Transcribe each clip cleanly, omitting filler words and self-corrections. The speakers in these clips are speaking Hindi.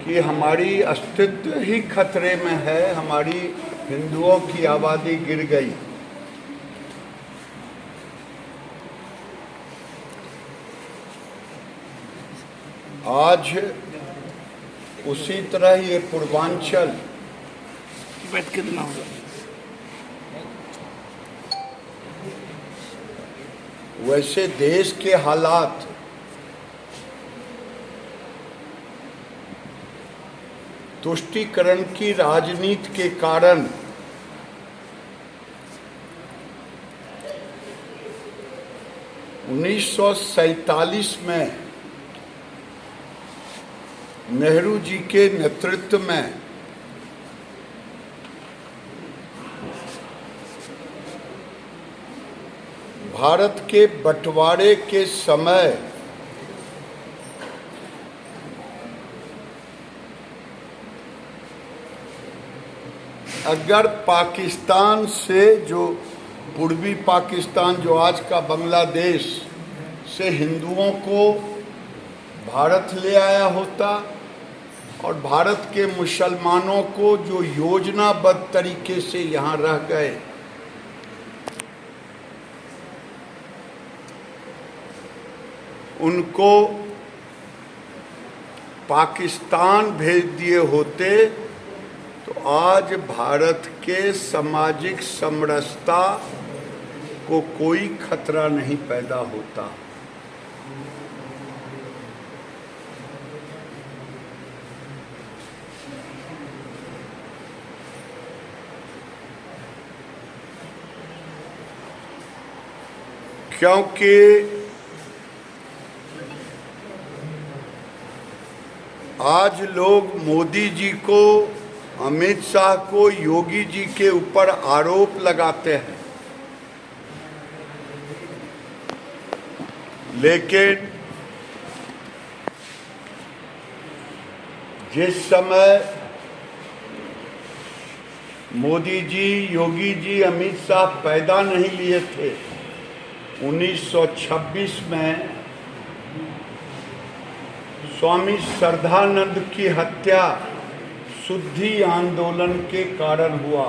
कि हमारी अस्तित्व ही खतरे में है, हमारी हिंदुओं की आबादी गिर गई। आज उसी तरह ये पूर्वांचल कितना होगा? वैसे देश के हालात तुष्टीकरण की राजनीति के कारण उन्नीस में नेहरू जी के नेतृत्व में भारत के बंटवारे के समय अगर पाकिस्तान से, जो पूर्वी पाकिस्तान जो आज का बांग्लादेश से हिंदुओं को भारत ले आया होता और भारत के मुसलमानों को जो योजनाबद्ध तरीके से यहाँ रह गए, उनको पाकिस्तान भेज दिए होते तो आज भारत के सामाजिक समरसता को कोई खतरा नहीं पैदा होता। क्योंकि आज लोग मोदी जी को, अमित शाह को, योगी जी के ऊपर आरोप लगाते हैं, लेकिन जिस समय मोदी जी, योगी जी, अमित शाह पैदा नहीं लिए थे, 1926 में स्वामी श्रद्धानंद की हत्या शुद्धि आंदोलन के कारण हुआ।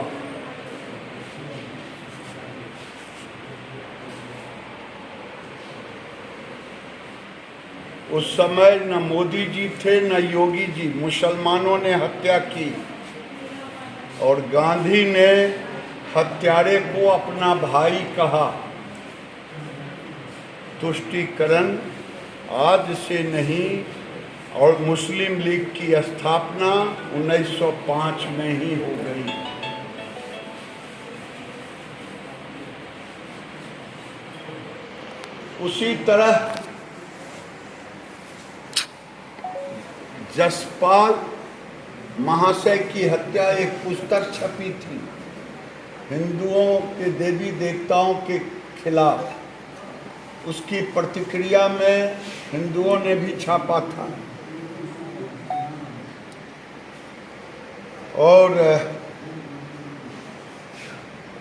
उस समय न मोदी जी थे न योगी जी, मुसलमानों ने हत्या की और गांधी ने हत्यारे को अपना भाई कहा। तुष्टीकरण आज से नहीं और मुस्लिम लीग की स्थापना 1905 में ही हो गई। उसी तरह जसपाल महाशय की हत्या, एक पुस्तक छपी थी हिंदुओं के देवी देवताओं के खिलाफ, उसकी प्रतिक्रिया में हिंदुओं ने भी छापा था और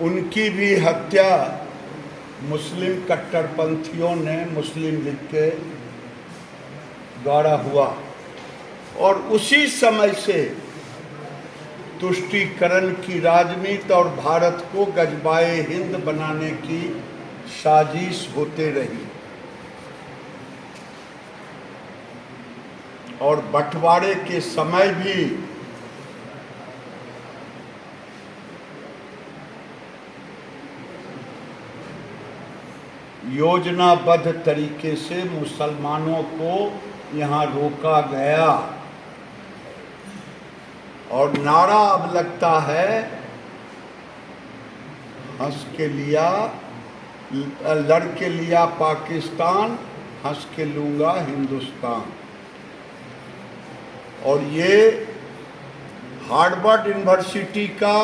उनकी भी हत्या मुस्लिम कट्टरपंथियों ने, मुस्लिम लीग के द्वारा हुआ। और उसी समय से तुष्टीकरण की राजनीति और भारत को गजबाए हिंद बनाने की साजिश होते रही और बंटवारे के समय भी योजनाबद्ध तरीके से मुसलमानों को यहाँ रोका गया। और नारा अब लगता है, हंस के लिया, लड़ के लिया पाकिस्तान, हंस के लूंगा हिंदुस्तान। और ये हार्वर्ड यूनिवर्सिटी का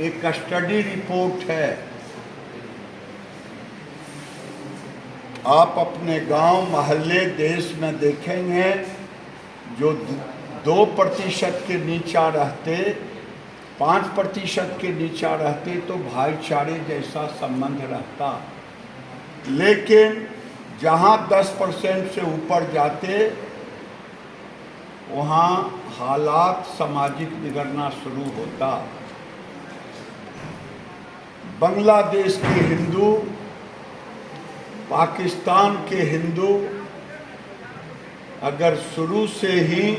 एक स्टडी रिपोर्ट है। आप अपने गांव, मोहल्ले, देश में देखेंगे जो 2% के नीचा रहते, 5% के नीचा रहते तो भाईचारे जैसा संबंध रहता, लेकिन जहाँ 10% से ऊपर जाते वहाँ हालात सामाजिक बिगड़ना शुरू होता। बांग्लादेश के हिंदू, पाकिस्तान के हिंदू अगर शुरू से ही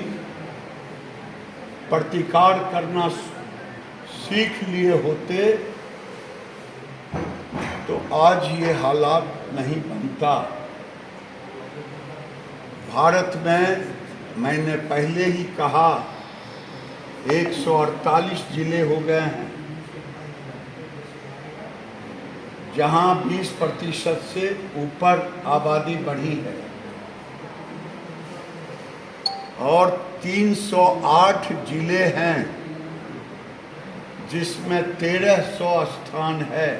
प्रतिकार करना सीख लिए होते तो आज ये हालात नहीं बनता। भारत में मैंने पहले ही कहा 148 जिले हो गए हैं जहां 20% से ऊपर आबादी बढ़ी है और 308 जिले हैं जिसमें 1300 स्थान है।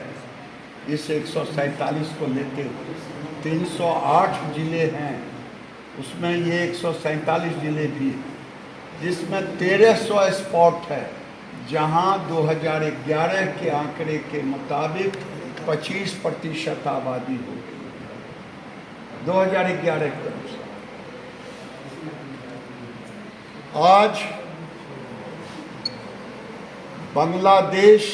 इस 147 को लेते हुए 308 जिले हैं, उसमें ये 147 जिले भी, जिसमें 1300 स्पॉट है जहां 2011 के आंकड़े के मुताबिक 25% आबादी होगी 2011 के अनुसार। आज बांग्लादेश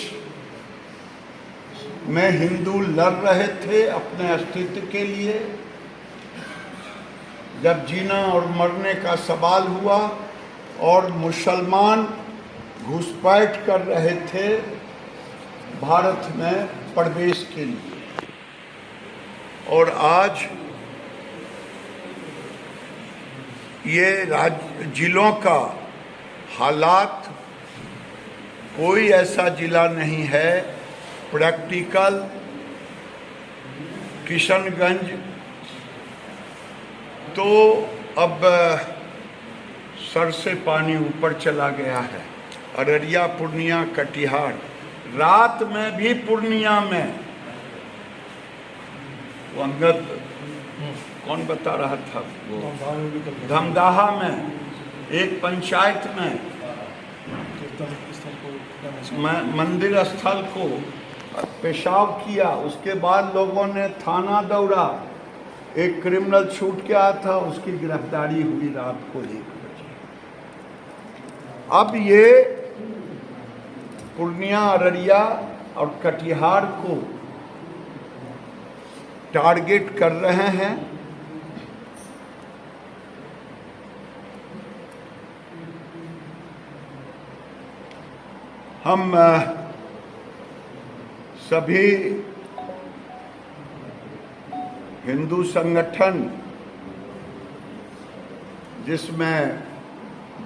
में हिंदू लड़ रहे थे अपने अस्तित्व के लिए। जब जीना और मरने का सवाल हुआ और मुसलमान घुसपैठ कर रहे थे भारत में प्रवेश के लिए, और आज ये जिलों का हालात, कोई ऐसा जिला नहीं है प्रैक्टिकल। किशनगंज तो अब सर से पानी ऊपर चला गया है। अररिया, पूर्णिया, कटिहार, रात में भी पूर्णिया में वो अंगद कौन बता रहा था, वो धमदाहा में एक पंचायत में मंदिर स्थल को पेशाब किया। उसके बाद लोगों ने थाना दौड़ा, एक क्रिमिनल छूट के आया था, उसकी गिरफ्तारी हुई रात को 1 बजे। अब ये पूर्णिया, अररिया और कटिहार को टारगेट कर रहे हैं। हम सभी हिंदू संगठन, जिसमें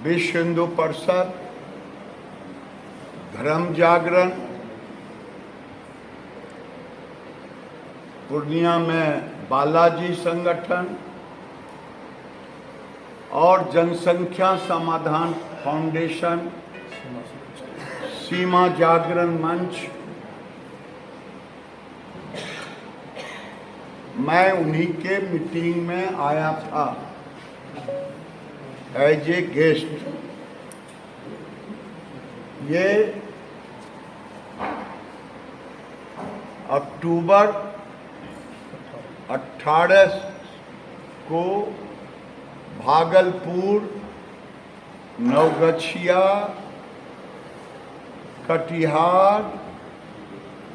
विश्व हिंदू परिषद, धर्म जागरण, पूर्णिया में बालाजी संगठन और जनसंख्या समाधान फाउंडेशन, सीमा जागरण मंच, मैं उन्हीं के मीटिंग में आया था एज ए गेस्ट। ये अक्टूबर 18 को भागलपुर, नवगछिया, कटिहार,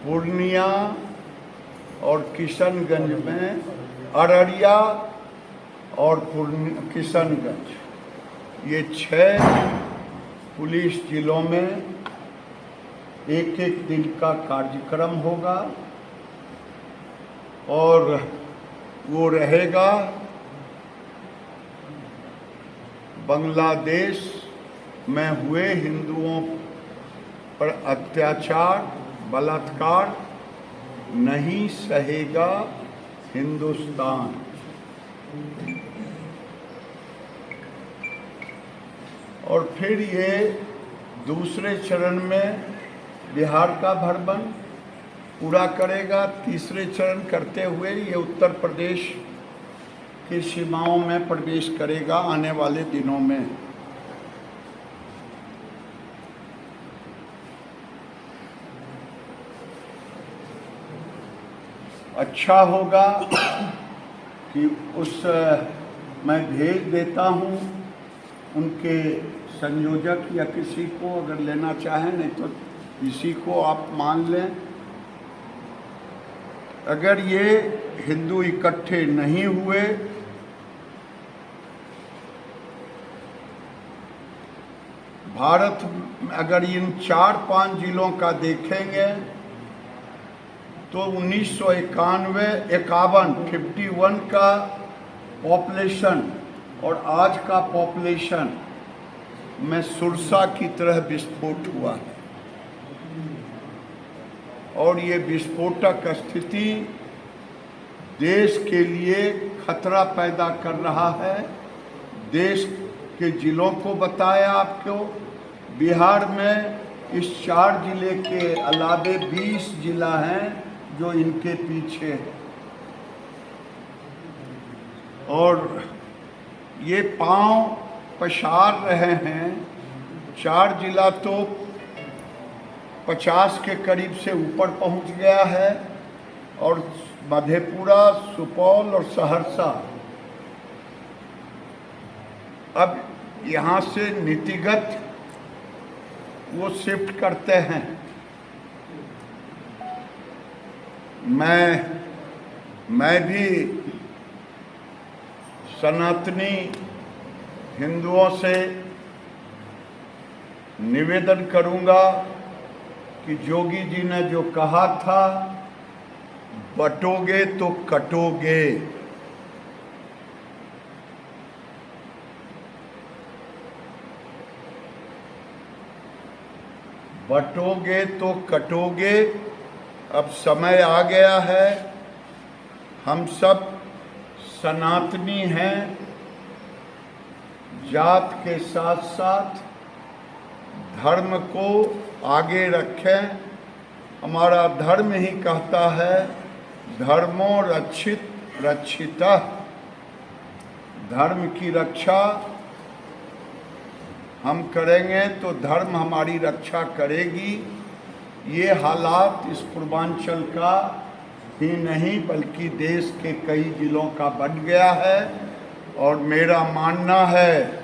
पूर्णिया और किशनगंज में, अररिया और किशनगंज, ये 6 पुलिस जिलों में एक दिन का कार्यक्रम होगा और वो रहेगा बांग्लादेश में हुए हिंदुओं पर अत्याचार, बलात्कार नहीं सहेगा हिंदुस्तान। और फिर ये दूसरे चरण में बिहार का भरबन पूरा करेगा। तीसरे चरण करते हुए ये उत्तर प्रदेश की सीमाओं में प्रवेश करेगा आने वाले दिनों में। अच्छा होगा कि मैं भेज देता हूँ उनके संयोजक या किसी को अगर लेना चाहें, नहीं तो इसी को आप मान लें। अगर ये हिंदू इकट्ठे नहीं हुए भारत में, अगर इन 4-5 जिलों का देखेंगे तो 1951 का पॉपुलेशन और आज का पॉपुलेशन में सुरसा की तरह विस्फोट हुआ है। और ये विस्फोटक स्थिति देश के लिए खतरा पैदा कर रहा है। देश के जिलों को बताया आपको, बिहार में इस 4 जिले के अलावे 20 जिला हैं जो इनके पीछे है। और ये पांव पसार रहे हैं। 4 जिला तो 50 के करीब से ऊपर पहुंच गया है, और मधेपुरा, सुपौल और सहरसा अब यहाँ से नीतिगत वो शिफ्ट करते हैं। मैं भी सनातनी हिंदुओं से निवेदन करूंगा कि जोगी जी ने जो कहा था, बटोगे तो कटोगे। बटोगे तो कटोगे। अब समय आ गया है, हम सब सनातनी हैं, जात के साथ साथ धर्म को आगे रखें। हमारा धर्म ही कहता है, धर्मो रक्षित रक्षिता। धर्म की रक्षा हम करेंगे तो धर्म हमारी रक्षा करेगी। ये हालात इस पूर्वांचल का ही नहीं बल्कि देश के कई जिलों का बन गया है। और मेरा मानना है,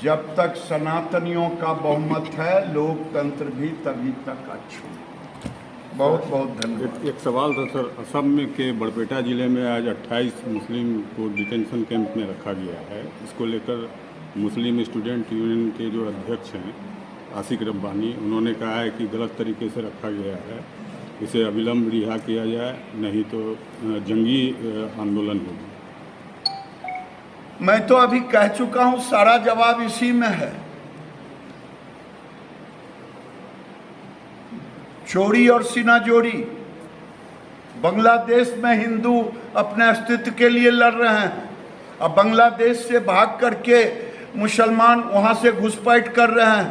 जब तक सनातनियों का बहुमत है, लोकतंत्र भी तभी तक अच्छा। बहुत बहुत धन्यवाद। एक सवाल था सर, असम में के बड़पेटा जिले में आज 28 मुस्लिम को डिटेंशन कैंप में रखा गया है। इसको लेकर मुस्लिम स्टूडेंट यूनियन के जो अध्यक्ष हैं आसिक रब्बानी, उन्होंने कहा है कि गलत तरीके से रखा गया है, इसे अविलंब रिहा किया जाए, नहीं तो जंगी आंदोलन होगा। मैं तो अभी कह चुका हूं, सारा जवाब इसी में है। चोरी और सीना जोड़ी। बांग्लादेश में हिंदू अपने अस्तित्व के लिए लड़ रहे हैं, अब बांग्लादेश से भाग करके मुसलमान वहां से घुसपैठ कर रहे हैं।